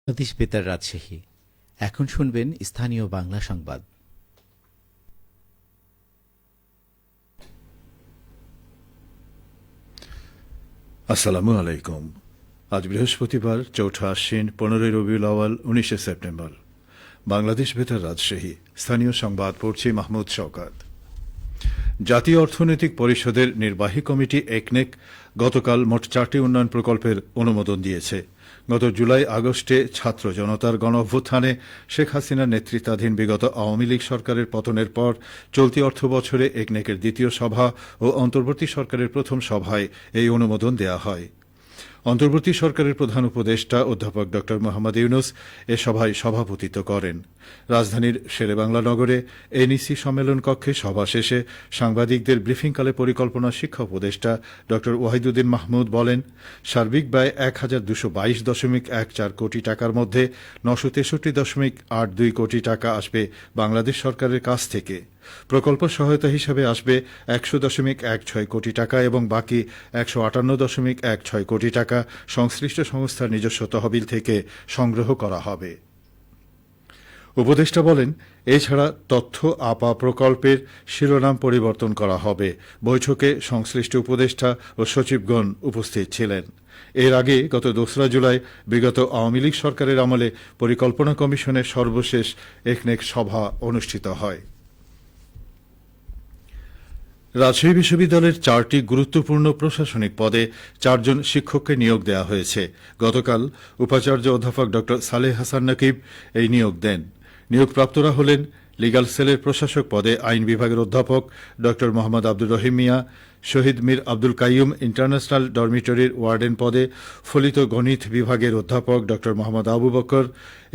বাংলাদেশ বেতার রাজশাহী। এখন শুনবেন স্থানীয় বাংলা সংবাদ। আসসালামু আলাইকুম। আজ বৃহস্পতিবার ৪ঠা আশ্বিন ১৫ই রবিউল আওয়াল ১৯শে সেপ্টেম্বর। বাংলাদেশ বেতার রাজশাহী। স্থানীয় সংবাদ পড়ছি মাহমুদ শওকত। জাতীয় অর্থনৈতিক পরিষদের নির্বাহী কমিটি একনেক গতকাল মোট ৪টি উন্নয়ন প্রকল্পের অনুমোদন দিয়েছে। গত জুলাই আগস্টে ছাত্র জনতার গণ অভ্যুত্থানে শেখ হাসিনার নেতৃত্বাধীন বিগত আওয়ামী লীগ সরকারের পতনের পর চলতি অর্থবছরে একনেকের দ্বিতীয় সভা ও অন্তর্বর্তী সরকারের প্রথম সভায় এই অনুমোদন দেয়া হয়। অন্তর্বর্তী সরকারের প্রধান উপদেষ্টা অধ্যাপক ড মোহাম্মদ ইউনুস এ সভায় সভাপতিত্ব করেন। রাজধানীর শেরেবাংলা নগরে এনইসি সম্মেলন কক্ষে সভা শেষে সাংবাদিকদের ব্রিফিংকালে পরিকল্পনা শিক্ষা উপদেষ্টা ড ওয়াহিদুদ্দিন মাহমুদ বলেন, সার্বিক ব্যয় ১,২২২.১৪ কোটি টাকার মধ্যে ৯৬৩.৮২ কোটি টাকা আসবে বাংলাদেশ সরকারের কাছ থেকে। প্রকল্প সহায়তা হিসাবে আসবে ১০০.১৬ কোটি টাকা এবং বাকি ১৫৮.১৬ কোটি টাকা সংশ্লিষ্ট সংস্থার নিজস্ব তহবিল থেকে সংগ্রহ করা হবে। উপদেষ্টা বলেন, এছাড়া তথ্য আপা প্রকল্পের শিরোনাম পরিবর্তন করা হবে। বৈঠকে সংশ্লিষ্ট উপদেষ্টা ও সচিবগণ উপস্থিত ছিলেন। এর আগে গত ২রা জুলাই বিগত আওয়ামী লীগ সরকারের আমলে পরিকল্পনা কমিশনের সর্বশেষ একনেক সভা অনুষ্ঠিত হয়। রাজশাহী বিশ্ববিদ্যালয়ের ৪টি গুরুত্বপূর্ণ প্রশাসনিক পদে ৪ জন শিক্ষককে নিয়োগ দেওয়া হয়েছে। গতকাল উপাচার্য অধ্যাপক ড সালেহ হাসান নকিব এই নিয়োগ দেন। নিয়োগপ্রাপ্তরা হলেন লিগ্যাল সেলের প্রশাসক পদে আইন বিভাগের অধ্যাপক ড মোহাম্মদ আব্দুর রহিম মিয়া, শহীদ মীর আব্দুল কাইয়ুম ইন্টারন্যাশনাল ডরমিটরির ওয়ার্ডেন পদে ফলিত গণিত বিভাগের অধ্যাপক ড Mohammad Abu Bakar,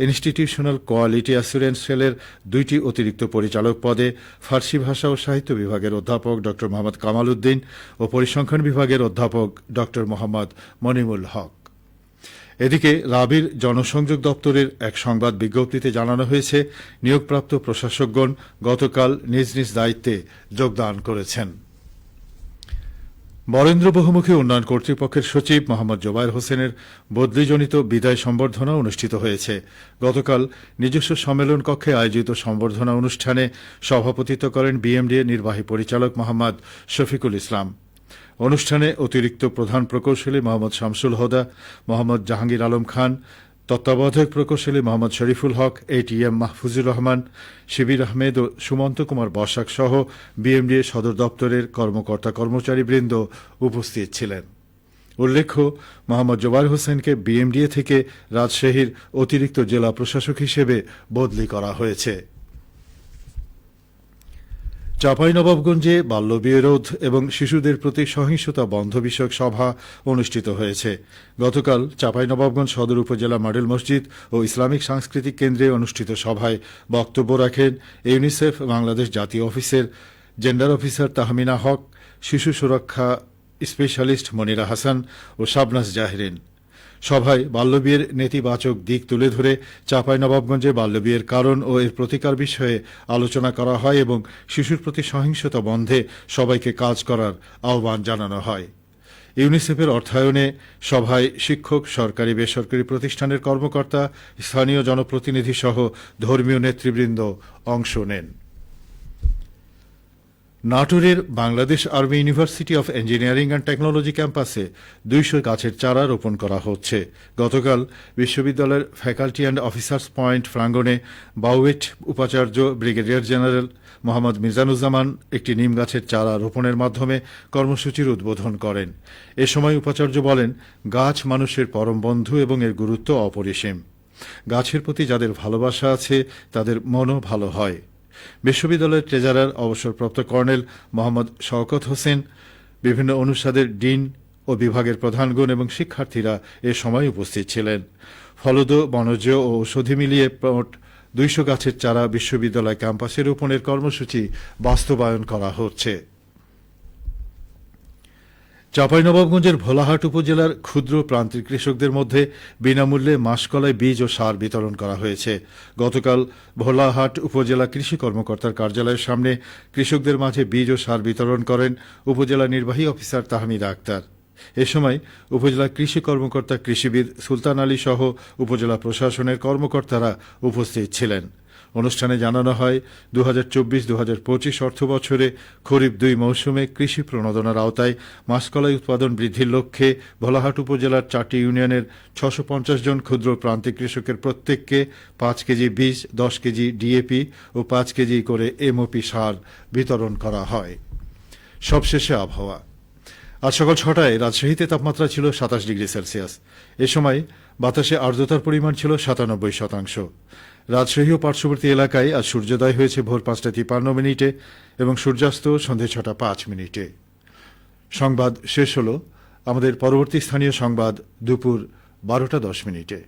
institutional quality assurance সেলের ২টি অতিরিক্ত পরিচালক পদে ফার্সি ভাষা ও সাহিত্য বিভাগের অধ্যাপক ড মোহাম্মদ কামাল উদ্দিন ও পরিসংখ্যান বিভাগের অধ্যাপক ড মোহাম্মদ মনিমুল হক। এদিকে রাবির জনসংযোগ দপ্তরের এক সংবাদ বিজ্ঞপ্তিতে জানানো হয়েছে, নিয়োগপ্রাপ্ত প্রশাসকগণ গতকাল নিজ নিজ দায়িত্বে যোগদান করেছেন। বরেন্দ্র বহুমুখী উন্নয়ন কর্তৃপক্ষের সচিব মোহাম্মদ জোবায়ের হোসেনের বদলিজনিত বিদায় সম্বর্ধনা অনুষ্ঠিত হয়েছে। গতকাল নিজস্ব সম্মেলন কক্ষে আয়োজিত সম্বর্ধনা অনুষ্ঠানে সভাপতিত্ব করেন বিএমডিএ নির্বাহী পরিচালক মোহাম্মদ শফিকুল ইসলাম। অনুষ্ঠানে অতিরিক্ত প্রধান প্রকৌশলী মোহাম্মদ শামসুল হুদা, মোহাম্মদ জাহাঙ্গীর আলম খান, তত্ত্বাবধায়ক প্রকৌশলী মোহাম্মদ শরীফুল হক, এটিএম মাহফুজুর রহমান, শিবির আহমেদ ও সুমন্ত কুমার বসাক সহ বিএমডিএ সদর দপ্তরের কর্মকর্তা কর্মচারীবৃন্দ উপস্থিত ছিলেন। উল্লেখ্য, মোহাম্মদ জোবায়ের হোসেনকে বিএমডিএ থেকে রাজশাহীর অতিরিক্ত জেলা প্রশাসক হিসেবে বদলি করা হয়েছে। চাঁপাইনবাবগঞ্জে বাল্যবিয়ে রোধ এবং শিশুদের প্রতি সহিংসতা বন্ধ বিষয়ক সভা অনুষ্ঠিত হয়েছে। গতকাল চাঁপাইনবাবগঞ্জ সদর উপজেলা মডেল মসজিদ ও ইসলামিক সাংস্কৃতিক কেন্দ্রে অনুষ্ঠিত সভায় বক্তব্য রাখেন ইউনিসেফ বাংলাদেশ জাতীয় অফিসের জেন্ডার অফিসার তাহমিনা হক, শিশু সুরক্ষা স্পেশালিস্ট মনিরা হাসান ও শাবনাজ জাহরিন। সভায় বাল্যবিয়ের নেতিবাচক দিক তুলে ধরে চাঁপাইনবাবগঞ্জে বাল্যবিয়ের কারণ ও এর প্রতিকার বিষয়ে আলোচনা করা হয় এবং শিশুর প্রতি সহিংসতা বন্ধে সবাইকে কাজ করার আহ্বান জানানো হয়। ইউনিসেফের অর্থায়নে সভায় শিক্ষক, সরকারি বেসরকারি প্রতিষ্ঠানের কর্মকর্তা, স্থানীয় জনপ্রতিনিধি সহ ধর্মীয় নেতৃবৃন্দ অংশ নেন। নাটোরের Bangladesh army university of engineering and technology ক্যাম্পাসে ২০০ গাছের চারা রোপণ করা হচ্ছে। গতকাল বিশ্ববিদ্যালয়ের ফ্যাকাল্টি অ্যান্ড অফিসার্স পয়েন্ট প্রাঙ্গণে বাউয়েট উপাচার্য ব্রিগেডিয়ার জেনারেল মোহাম্মদ মিজানুজ্জামান একটি নিম গাছের চারা রোপণের মাধ্যমে কর্মসূচির উদ্বোধন করেন। এ সময় উপাচার্য বলেন, গাছ মানুষের পরম বন্ধু এবং এর গুরুত্ব অপরিসীম। গাছের প্রতি যাদের ভালোবাসা আছে তাদের মনও ভালো হয়। বিশ্ববিদ্যালয়ের ট্রেজারার অবসরপ্রাপ্ত কর্নেল মোহাম্মদ শওকত হোসেন, বিভিন্ন অনুষদের ডিন ও বিভাগের প্রধানগণ এবং শিক্ষার্থীরা এ সময় উপস্থিত ছিলেন। ফলদ, বনজ ও ঔষধি মিলিয়ে মোট ২০০ গাছের চারা বিশ্ববিদ্যালয় ক্যাম্পাসে রোপণের কর্মসূচি বাস্তবায়ন করা হচ্ছে। চাঁপাইনবাবগঞ্জের ভোলাহাট উপজেলার ক্ষুদ্র প্রান্তিক কৃষকদের মধ্যে বিনামূল্যে মাসকলাই বীজ ও সার বিতরণ করা হয়েছে। গতকাল ভোলাহাট উপজেলা কৃষি কর্মকর্তার কার্যালয়ের সামনে কৃষকদের মাঝে বীজ ও সার বিতরণ করেন উপজেলা নির্বাহী অফিসার তাহমিদা আক্তার। এ সময় উপজেলা কৃষি কর্মকর্তা কৃষিবিদ সুলতান আলী সহ উপজেলা প্রশাসনের কর্মকর্তারা উপস্থিত ছিলেন। অনুষ্ঠানে জানানো হয় 2024-2025 অর্থবছরে খরিফ 2 মৌসুমে কৃষি প্রণোদনার আওতায় মাসকলাই উৎপাদন বৃদ্ধির লক্ষ্যে ভোলাহাট উপজেলার 4টি ইউনিয়নের 650 জন ক্ষুদ্র প্রান্তিক কৃষকের প্রত্যেককে 5 কেজি বীজ, 10 কেজি ডিএপি ও 5 কেজি করে এমওপি সার বিতরণ করা হয়। সবশেষে আবহাওয়া। আজ সকাল 6টায় রাজশাহীতে তাপমাত্রা ছিল 27 ডিগ্রি সেলসিয়াস। এ সময় বাতাসে আর্দ্রতার পরিমাণ ছিল 97%। রাজশাহী ও পার্শ্ববর্তী এলাকায় আজ সূর্যোদয় হয়েছে ভোর 5:53 এবং সূর্যাস্ত সন্ধে 6:05। সংবাদ শেষ হল। আমাদের পরবর্তী স্থানীয় সংবাদ দুপুর 12:10।